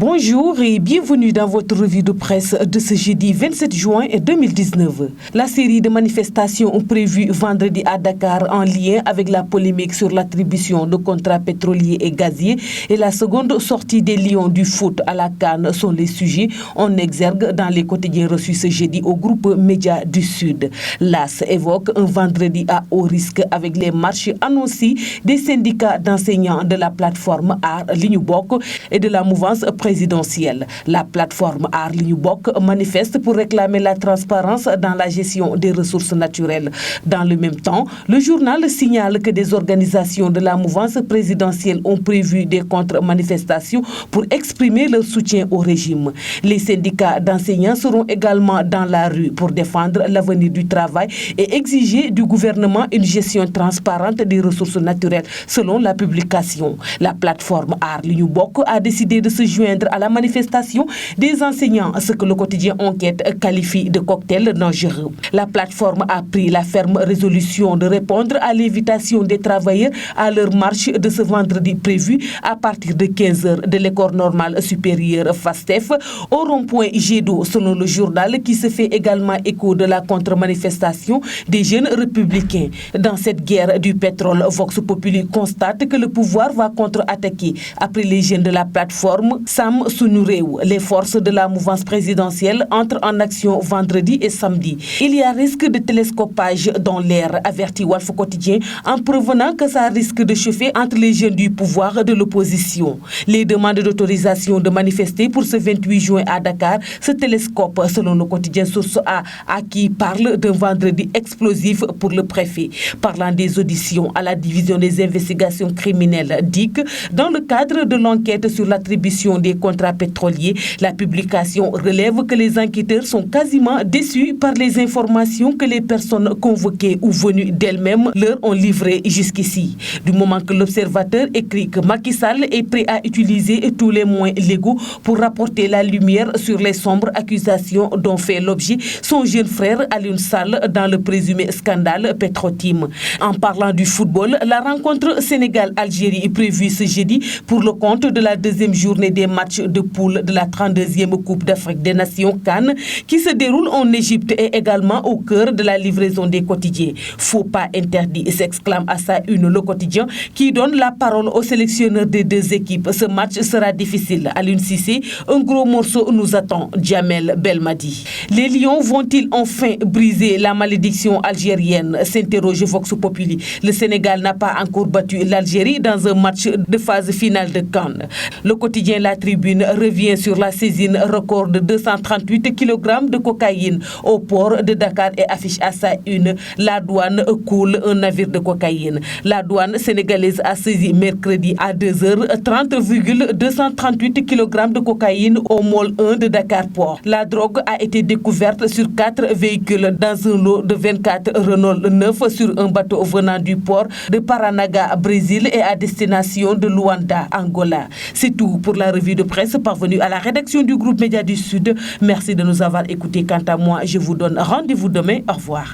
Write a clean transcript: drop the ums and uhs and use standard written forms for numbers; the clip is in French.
Bonjour et bienvenue dans votre revue de presse de ce jeudi 27 juin 2019. La série de manifestations prévues vendredi à Dakar en lien avec la polémique sur l'attribution de contrats pétroliers et gaziers et la seconde sortie des Lions du foot à la CAN sont les sujets en exergue dans les quotidiens reçus ce jeudi au groupe Média du Sud. L'AS évoque un vendredi à haut risque avec les marches annoncées des syndicats d'enseignants de la plateforme Aar Li Ñu Bokk et de la mouvance présidentielle. La plateforme Aar Li Ñu Bokk manifeste pour réclamer la transparence dans la gestion des ressources naturelles. Dans le même temps, le journal signale que des organisations de la mouvance présidentielle ont prévu des contre-manifestations pour exprimer leur soutien au régime. Les syndicats d'enseignants seront également dans la rue pour défendre l'avenir du travail et exiger du gouvernement une gestion transparente des ressources naturelles selon la publication. La plateforme Aar Li Ñu Bokk a décidé de se joindre à la manifestation des enseignants, ce que le quotidien Enquête qualifie de cocktail dangereux. La plateforme a pris la ferme résolution de répondre à l'invitation des travailleurs à leur marche de ce vendredi prévue à partir de 15h de l'école normale supérieure FASTEF au rond-point Jet d'eau, selon le journal qui se fait également écho de la contre-manifestation des jeunes républicains. Dans cette guerre du pétrole, Vox Populi constate que le pouvoir va contre-attaquer après les jeunes de la plateforme Sam Sunu Réew. Les forces de la mouvance présidentielle entrent en action vendredi et samedi. Il y a risque de télescopage dans l'air, avertit Walf Quotidien, en prévenant que ça risque de chauffer entre les jeunes du pouvoir et de l'opposition. Les demandes d'autorisation de manifester pour ce 28 juin à Dakar se télescopent, selon le quotidien Source A, qui parle d'un vendredi explosif pour le préfet. Parlant des auditions à la division des investigations criminelles DIC, dans le cadre de l'enquête sur l'attribution des contrats pétroliers, la publication relève que les enquêteurs sont quasiment déçus par les informations que les personnes convoquées ou venues d'elles-mêmes leur ont livrées jusqu'ici. Du moment que l'observateur écrit que Macky Sall est prêt à utiliser tous les moyens légaux pour rapporter la lumière sur les sombres accusations dont fait l'objet son jeune frère Alioune Sall dans le présumé scandale Petro-Tim. En parlant du football, la rencontre Sénégal-Algérie est prévue ce jeudi pour le compte de la deuxième journée des matchs de poule de la 32e Coupe d'Afrique des Nations CAN qui se déroule en Égypte et également au cœur de la livraison des quotidiens. Faux pas interdit, s'exclame à sa une le quotidien qui donne la parole au sélectionneur des deux équipes. Ce match sera difficile. Aliou Cissé, un gros morceau nous attend. Djamel Belmadi. Les Lions vont-ils enfin briser la malédiction algérienne, s'interroge Vox Populi. Le Sénégal n'a pas encore battu l'Algérie dans un match de phase finale de CAN. Le quotidien La Tribune revient sur la saisine record de 238 kg de cocaïne au port de Dakar et affiche à sa une la douane coule un navire de cocaïne. La douane sénégalaise a saisi mercredi à 2h30 238 kg de cocaïne au môle 1 de Dakar Port. La drogue a été découverte sur 4 véhicules dans un lot de 24 Renault 9 sur un bateau venant du port de Paranaga, Brésil et à destination de Luanda, Angola. C'est tout pour la revue de presse parvenue à la rédaction du groupe Média du Sud. Merci de nous avoir écoutés. Quant à moi, je vous donne rendez-vous demain. Au revoir.